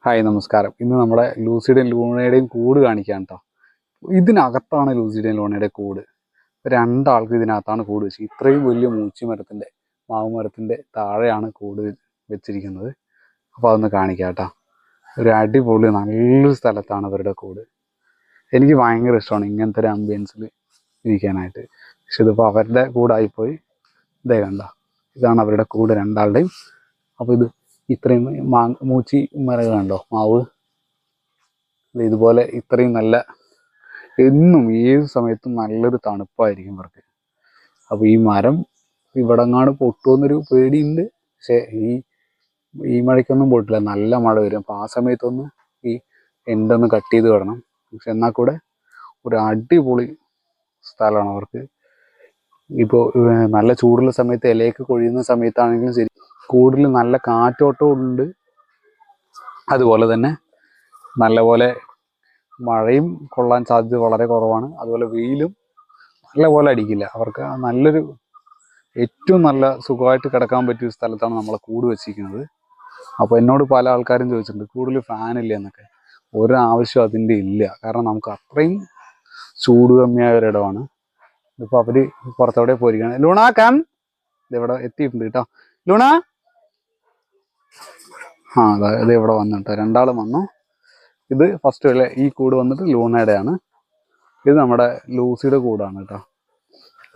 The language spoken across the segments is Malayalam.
ഹായ് നമസ്കാരം. ഇന്ന് നമ്മുടെ ലൂസിയുടെയും ലൂണയുടെയും കൂട് കാണിക്കാം കേട്ടോ. ഇതിനകത്താണ് ലൂസിയുടെയും ലൂണയുടെയും കൂട്. രണ്ടാൾക്ക് ഇതിനകത്താണ് കൂട് വെച്ചത്. ഇത്രയും വലിയ മൂച്ചി മരത്തിൻ്റെ മാവ് മരത്തിൻ്റെ താഴെയാണ് കൂട് വെച്ചിരിക്കുന്നത്. അപ്പോൾ അതൊന്ന് കാണിക്കാം കേട്ടോ. ഒരു അടിപൊളി നല്ലൊരു സ്ഥലത്താണ് അവരുടെ കൂട്. എനിക്ക് ഭയങ്കര ഇഷ്ടമാണ് ഇങ്ങനത്തെ ഒരു ആംബിയൻസിൽ ഇരിക്കാനായിട്ട്. പക്ഷെ ഇതിപ്പോൾ അവരുടെ കൂടായിപ്പോയി. ഇതേ കണ്ട, ഇതാണ് അവരുടെ കൂട് രണ്ടാളുടെയും. അപ്പോൾ ഇത് ഇത്രയും മൂച്ചി മരം കണ്ടോ, മാവ് ഇതുപോലെ ഇത്രയും നല്ല, എന്നും ഏത് സമയത്തും നല്ലൊരു തണുപ്പായിരിക്കും ഇവർക്ക്. അപ്പോൾ ഈ മരം ഇവിടെങ്ങാണ് പൊട്ടുമെന്നൊരു പേടിയുണ്ട്. പക്ഷേ ഈ മഴയ്ക്കൊന്നും പൊട്ടില്ല, നല്ല മഴ വരും. അപ്പോൾ ആ സമയത്തൊന്ന് ഈ എൻ്റൊന്ന് കട്ട് ചെയ്ത് വിടണം. പക്ഷെ എന്നാൽ കൂടെ ഒരു അടിപൊളി സ്ഥലമാണ് അവർക്ക്. ഇപ്പോൾ നല്ല ചൂടുള്ള സമയത്ത് ഇലയൊക്കെ കൊഴിയുന്ന സമയത്താണെങ്കിലും ശരി, കൂടുതൽ നല്ല കാറ്റോട്ടവും ഉണ്ട്. അതുപോലെ തന്നെ നല്ലപോലെ മഴയും കൊള്ളാൻ സാധ്യത വളരെ കുറവാണ്. അതുപോലെ വെയിലും നല്ലപോലെ അടിക്കില്ല. അവർക്ക് നല്ലൊരു ഏറ്റവും നല്ല സുഖമായിട്ട് കിടക്കാൻ പറ്റിയ സ്ഥലത്താണ് നമ്മളെ കൂട് വെച്ചിരിക്കുന്നത്. അപ്പോൾ എന്നോട് പല ആൾക്കാരും ചോദിച്ചിട്ടുണ്ട് കൂടുതൽ ഫാനില്ല എന്നൊക്കെ. ഒരാവശ്യം അതിൻ്റെ ഇല്ല. കാരണം നമുക്ക് അത്രയും ചൂട് കമ്മിയായ ഒരിടമാണ്. ഇതിപ്പോൾ അവർ പുറത്തോടെ പോയിരിക്കുകയാണ്. ലൂണ കാം, ഇതിവിടെ എത്തിയിട്ടുണ്ട് കേട്ടോ. ലൂണ, ഇത് ഇവിടെ വന്നു കേട്ടോ. രണ്ടാളും വന്നു. ഇത് ഫസ്റ്റ് അല്ലേ, ഈ കൂട് വന്നിട്ട് ലൂണയുടെയാണ്. ഇത് നമ്മുടെ ലൂസിയുടെ കൂടാണ് കേട്ടോ.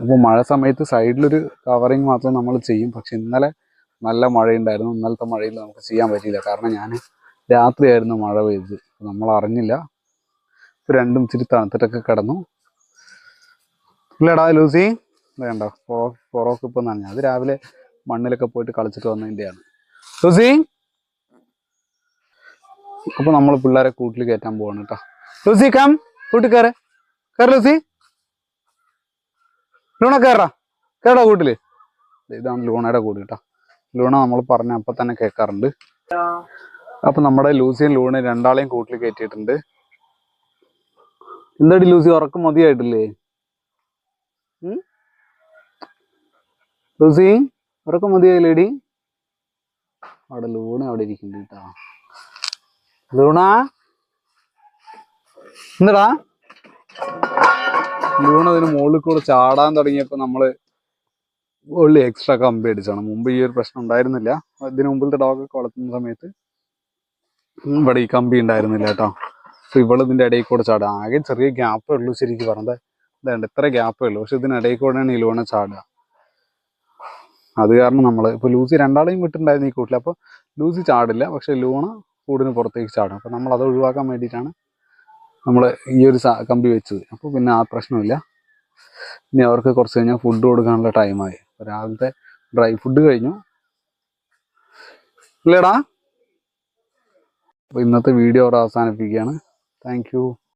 അപ്പോൾ മഴ സമയത്ത് സൈഡിലൊരു കവറിങ് മാത്രം നമ്മൾ ചെയ്യും. പക്ഷെ ഇന്നലെ നല്ല മഴയുണ്ടായിരുന്നു. ഇന്നലത്തെ മഴയിൽ നമുക്ക് ചെയ്യാൻ പറ്റിയില്ല. കാരണം ഞാൻ രാത്രിയായിരുന്നു മഴ പെയ്തത്, നമ്മൾ അറിഞ്ഞില്ല. ഇപ്പോൾ രണ്ടും ഇച്ചിരി തണുത്തിട്ടൊക്കെ കിടന്നു. ഇല്ലടാ ലൂസി, വേണ്ട പുറമൊക്കെ ഇപ്പം നനഞ്ഞു. അത് രാവിലെ മണ്ണിലൊക്കെ പോയിട്ട് കളിച്ചിട്ട് വന്നതിൻ്റെയാണ്. ലൂസി, അപ്പോൾ നമ്മൾ പിള്ളേരെ കൂട്ടിൽ കയറ്റാൻ പോവാണ് കേട്ടോ. ലൂസി കാം, കൂട്ടിൽ കയറ ലൂസി. ലൂണ കയറാ കൂട്ടില്. ഇതാണ് ലൂണയുടെ കൂട് കേട്ടോ. ലൂണ നമ്മൾ പറഞ്ഞ അപ്പം തന്നെ കേൾക്കാറുണ്ട്. അപ്പൊ നമ്മുടെ ലൂസിയും ലൂണയും രണ്ടാളെയും കൂട്ടിൽ കയറ്റിയിട്ടുണ്ട്. എന്താടി ലൂസി, ഉറക്കം മതിയായിട്ടില്ലേ? ലൂസി, ഉറക്കം മതിയായില്ലേടി? അവിടെ ലൂണ അവിടെ ഇരിക്കുന്നുണ്ട് കേട്ടോ. ലൂണ, എന്താടാ? ലൂണ ഇതിന് മുകളിൽ കൂടെ ചാടാൻ തുടങ്ങിയപ്പോൾ നമ്മള് ഉള്ളി എക്സ്ട്രാ കമ്പി അടിച്ചാണ്. മുമ്പ് ഈ ഒരു പ്രശ്നം ഉണ്ടായിരുന്നില്ല. ഇതിന് മുമ്പിലത്തെ ഡോഗൊക്കെ വളർത്തുന്ന സമയത്ത് ഇവിടെ ഈ കമ്പി ഉണ്ടായിരുന്നില്ല കേട്ടോ. അപ്പൊ ഇവളിതിൻ്റെ ഇടയിൽ കൂടെ ചാടുക. ആകെ ചെറിയ ഗ്യാപ്പേ ഉള്ളൂ ശരിക്കും പറഞ്ഞത്. ഇതുണ്ട്, ഇത്ര ഗ്യാപ്പേ ഉള്ളൂ. പക്ഷെ ഇതിനിടയിൽ കൂടെയാണ് ഈ ലൂണ ചാടുക. അത് കാരണം നമ്മൾ ഇപ്പോൾ ലൂസി രണ്ടാളെയും വിട്ടിട്ടുണ്ടായിരുന്നു ഈ കൂട്ടിൽ. അപ്പോൾ ലൂസി ചാടില്ല, പക്ഷെ ലൂണ കൂടിന് പുറത്തേക്ക് ചാടും. അപ്പോൾ നമ്മൾ അത് ഒഴിവാക്കാൻ വേണ്ടിയിട്ടാണ് നമ്മൾ ഈ ഒരു കമ്പി വെച്ചത്. അപ്പോൾ പിന്നെ ആ പ്രശ്നമില്ല. ഇനി അവർക്ക് കുറച്ച് കഴിഞ്ഞാൽ ഫുഡ് കൊടുക്കാനുള്ള ടൈമായി. രാവിലത്തെ ഡ്രൈ ഫുഡ് കഴിഞ്ഞു ഇല്ലേടാ? അപ്പോൾ ഇന്നത്തെ വീഡിയോ അവിടെ അവസാനിപ്പിക്കുകയാണ്. Thank you.